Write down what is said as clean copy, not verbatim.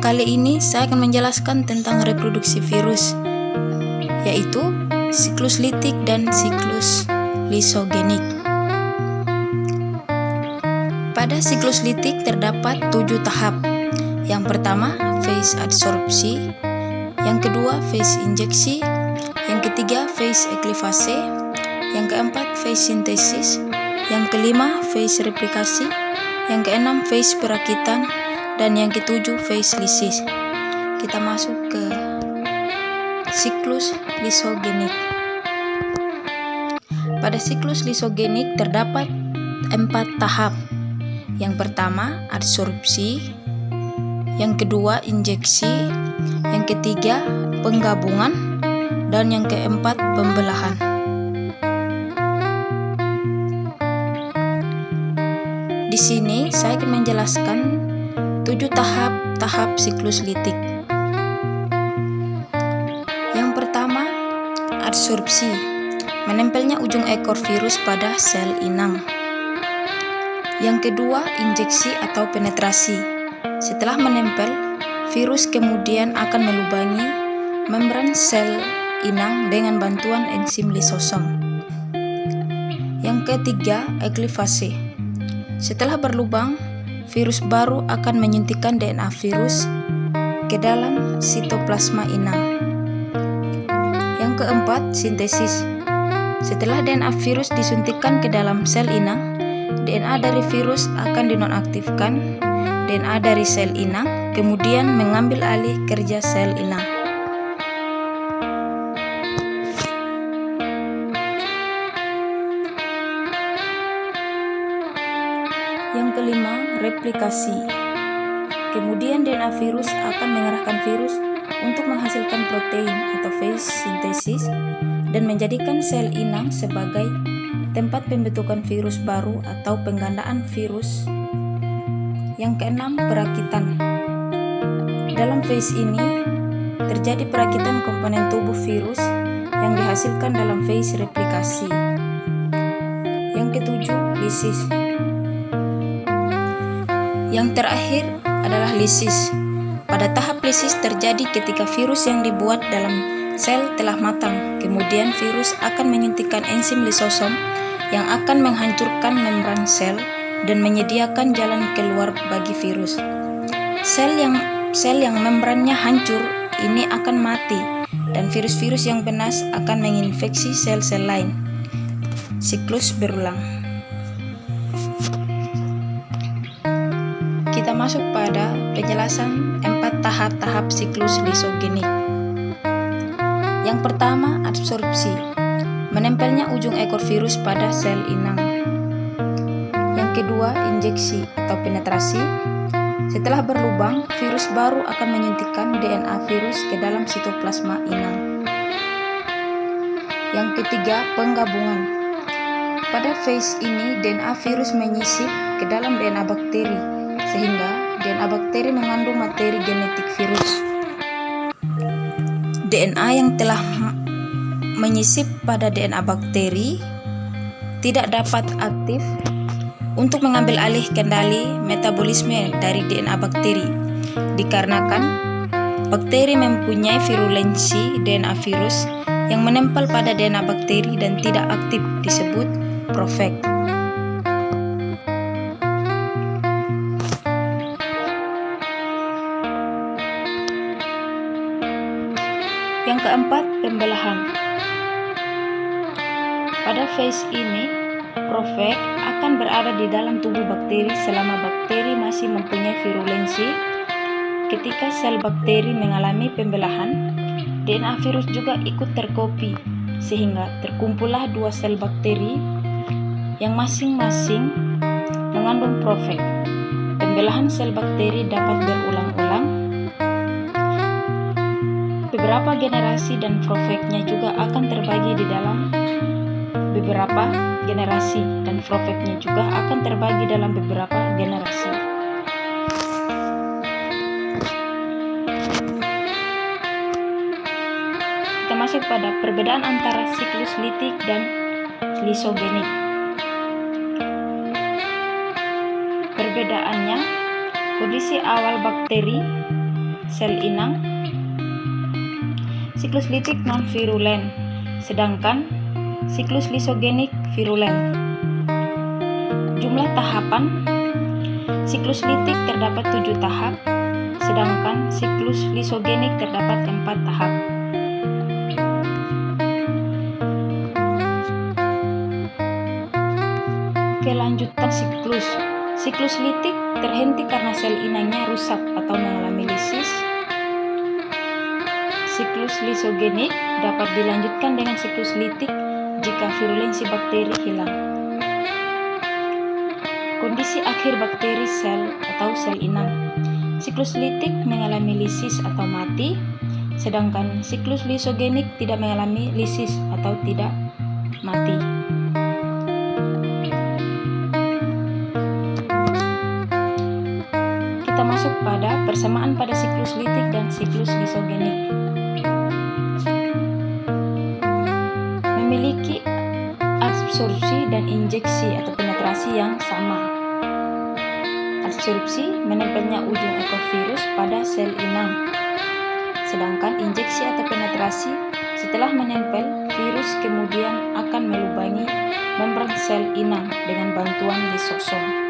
Kali ini saya akan menjelaskan tentang reproduksi virus, yaitu siklus litik dan siklus lisogenik. Pada siklus litik terdapat 7 tahap. Yang pertama, fase adsorpsi. Yang kedua, fase injeksi. Yang ketiga, fase eklivase. Yang keempat, fase sintesis. Yang kelima, fase replikasi. Yang keenam, fase perakitan. Dan yang ketujuh, fase lisis. Kita masuk ke siklus lisogenik. Pada siklus lisogenik terdapat 4 tahap. Yang pertama, adsorpsi. Yang kedua, injeksi. Yang ketiga, penggabungan. Dan yang keempat, pembelahan. Di sini saya akan menjelaskan 7 tahap siklus litik. Yang pertama, adsorpsi, menempelnya ujung ekor virus pada sel inang. Yang kedua, injeksi atau penetrasi. Setelah menempel, virus kemudian akan melubangi membran sel inang dengan bantuan enzim lisosom. Yang ketiga, eklivase. Setelah berlubang, virus baru akan menyuntikkan DNA virus ke dalam sitoplasma inang. Yang keempat, sintesis. Setelah DNA virus disuntikkan ke dalam sel inang, DNA dari virus akan dinonaktifkan. DNA dari sel inang kemudian mengambil alih kerja sel inang. Yang kelima, replikasi. Kemudian DNA virus akan mengerahkan virus untuk menghasilkan protein atau phase sintesis dan menjadikan sel inang sebagai tempat pembentukan virus baru atau penggandaan virus. Yang keenam, perakitan. Dalam phase ini terjadi perakitan komponen tubuh virus yang dihasilkan dalam phase replikasi. Yang ketujuh, lisis. Yang terakhir adalah lisis. Pada tahap lisis terjadi ketika virus yang dibuat dalam sel telah matang. Kemudian virus akan menyuntikkan enzim lisosom yang akan menghancurkan membran sel dan menyediakan jalan keluar bagi virus. Sel yang membrannya hancur ini akan mati dan virus-virus yang ganas akan menginfeksi sel-sel lain. Siklus berulang. Kita masuk pada penjelasan 4 tahap siklus lisogenik. Yang pertama, adsorpsi, menempelnya ujung ekor virus pada sel inang. Yang kedua, injeksi atau penetrasi. Setelah berlubang, virus baru akan menyuntikkan DNA virus ke dalam sitoplasma inang. Yang ketiga, penggabungan. Pada fase ini, DNA virus menyisip ke dalam DNA bakteri, sehingga DNA bakteri mengandung materi genetik virus. DNA yang telah menyisip pada DNA bakteri tidak dapat aktif untuk mengambil alih kendali metabolisme dari DNA bakteri, dikarenakan bakteri mempunyai virulensi DNA virus yang menempel pada DNA bakteri dan tidak aktif, disebut profag. Yang keempat, pembelahan. Pada fase ini, profag akan berada di dalam tubuh bakteri selama bakteri masih mempunyai virulensi. Ketika sel bakteri mengalami pembelahan, DNA virus juga ikut terkopi, sehingga terkumpullah 2 sel bakteri yang masing-masing mengandung profag. Pembelahan sel bakteri dapat berulang-ulang. Beberapa generasi dan profagnya juga akan terbagi di dalam beberapa generasi dan profagnya juga akan terbagi dalam beberapa generasi. Kita masuk pada perbedaan antara siklus litik dan lisogenik. Perbedaannya, kondisi awal bakteri sel inang, siklus litik non-virulen, sedangkan siklus lisogenik virulen. Jumlah tahapan siklus litik terdapat 7 tahap, sedangkan siklus lisogenik terdapat 4 tahap. Kelanjutan siklus. Siklus litik terhenti karena sel inangnya rusak atau mengalami lisis. Siklus lisogenik dapat dilanjutkan dengan siklus litik jika virulensi bakteri hilang. Kondisi akhir bakteri sel atau sel inang. Siklus litik mengalami lisis atau mati, sedangkan siklus lisogenik tidak mengalami lisis atau tidak mati. Kita masuk pada persamaan pada siklus litik dan siklus lisogenik. Memiliki absorpsi dan injeksi atau penetrasi yang sama. Absorpsi menempelnya ujung ekor virus pada sel inang, sedangkan injeksi atau penetrasi setelah menempel, virus kemudian akan melubangi membran sel inang dengan bantuan lisosom.